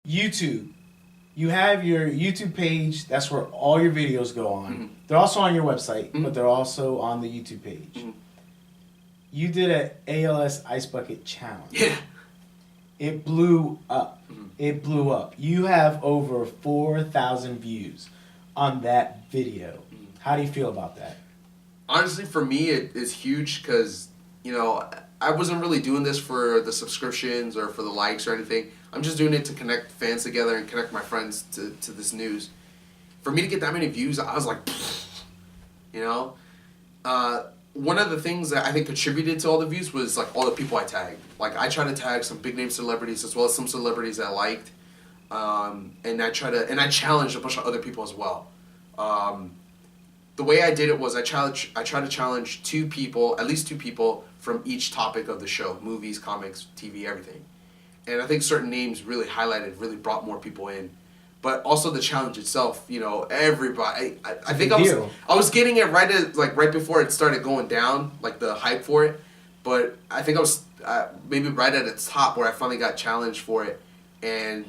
YouTube. You have your YouTube page. That's where all your videos go on. They're also on your website, but they're also on the YouTube page. You did an ALS Ice Bucket Challenge. Yeah. It blew up. It blew up. You have over 4,000 views on that video. How do you feel about that? Honestly, for me, it is huge because, you know, I wasn't really doing this for the subscriptions or for the likes or anything. I'm just doing it to connect fans together and connect my friends to this news. For me to get that many views, I was like, you know? One of the things that I think contributed to all the views was like all the people I tagged. Like I try to tag some big name celebrities as well as some celebrities that I liked, and I challenged a bunch of other people as well. The way I did it was I tried to challenge at least two people from each topic of the show: movies, comics, TV, everything. And I think certain names really really brought more people in. But also the challenge itself, you know, everybody. I think I was getting it right before it started going down, like the hype for it. But I think I was maybe right at its top where I finally got challenged for it, and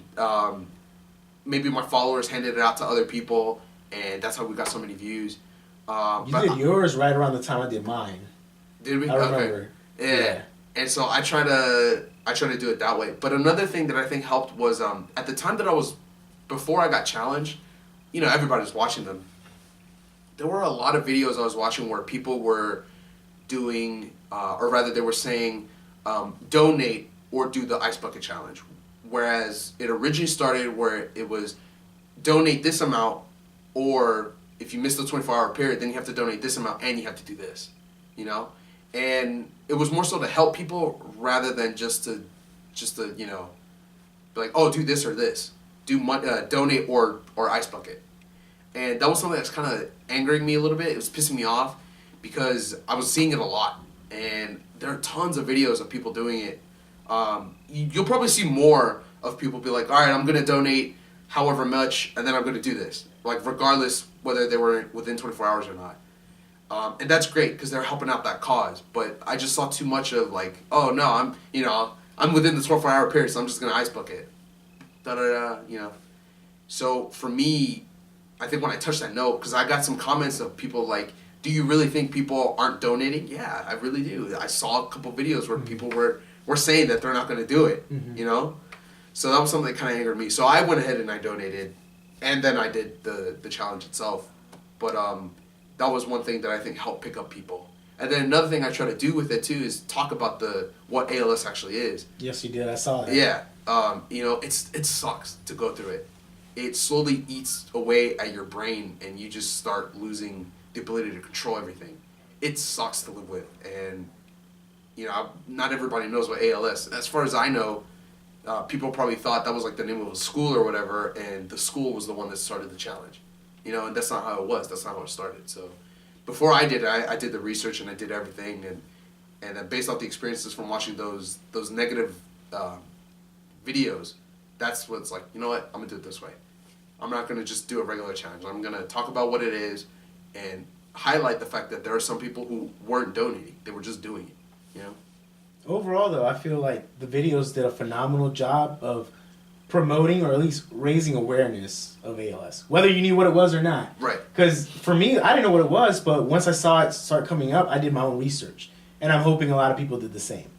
maybe my followers handed it out to other people, and that's how we got so many views. You did yours right around the time I did mine. Did we? I remember. Okay. Yeah. And so I try to do it that way. But another thing that I think helped was at the time that before I got challenged, you know, everybody was watching them. There were a lot of videos I was watching where people were doing, or rather they were saying, donate or do the Ice Bucket Challenge. Whereas it originally started where it was donate this amount, or if you miss the 24-hour period, then you have to donate this amount and you have to do this, you know? And it was more so to help people rather than just to you know, be like, oh, do this or this. Donate or Ice Bucket. And that was something that's kind of angering me a little bit. It was pissing me off because I was seeing it a lot. And there are tons of videos of people doing it. You'll probably see more of people be like, all right, I'm going to donate however much, and then I'm going to do this. Like, regardless whether they were within 24 hours or not. And that's great because they're helping out that cause. But I just saw too much of like, oh, no, I'm within the 24-hour period, so I'm just going to Ice Bucket. You know. So for me, I think when I touched that note, because I got some comments of people like, do you really think people aren't donating? Yeah, I really do. I saw a couple videos where people were saying that they're not going to do it, you know? So that was something that kind of angered me. So I went ahead and I donated, and then I did the challenge itself. But that was one thing that I think helped pick up people. And then another thing I try to do with it too is talk about what ALS actually is. Yes, you did. I saw that. Yeah. You know, it sucks to go through it. It slowly eats away at your brain, and you just start losing the ability to control everything. It sucks to live with, and you know, not everybody knows what ALS. As far as I know, people probably thought that was like the name of a school or whatever, and the school was the one that started the challenge. You know, and that's not how it was. That's not how it started. So, before I did it, I did the research and I did everything, and then based off the experiences from watching those negative videos, that's what's like, you know what, I'm gonna do it this way. I'm not gonna just do a regular challenge. I'm gonna talk about what it is and highlight the fact that there are some people who weren't donating. They were just doing it, you know? Overall, though, I feel like the videos did a phenomenal job of promoting or at least raising awareness of ALS, whether you knew what it was or not. Right. Because for me, I didn't know what it was, but once I saw it start coming up, I did my own research. And I'm hoping a lot of people did the same.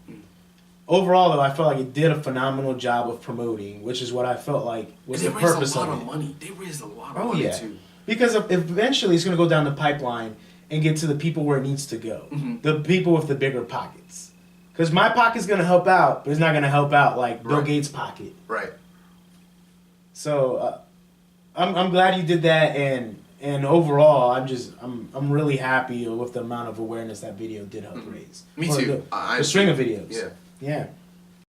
Overall, though, I felt like it did a phenomenal job of promoting, which is what I felt like was the purpose of it. They raised a lot of money. They raised a lot of money, too. Because eventually it's going to go down the pipeline and get to the people where it needs to go. The people with the bigger pockets. Because my pocket's going to help out, but it's not going to help out like Bill Gates' pocket. Right. So I'm glad you did that, and overall, I'm really happy with the amount of awareness that video did help raise. Me too. The string of videos. Yeah. Yeah.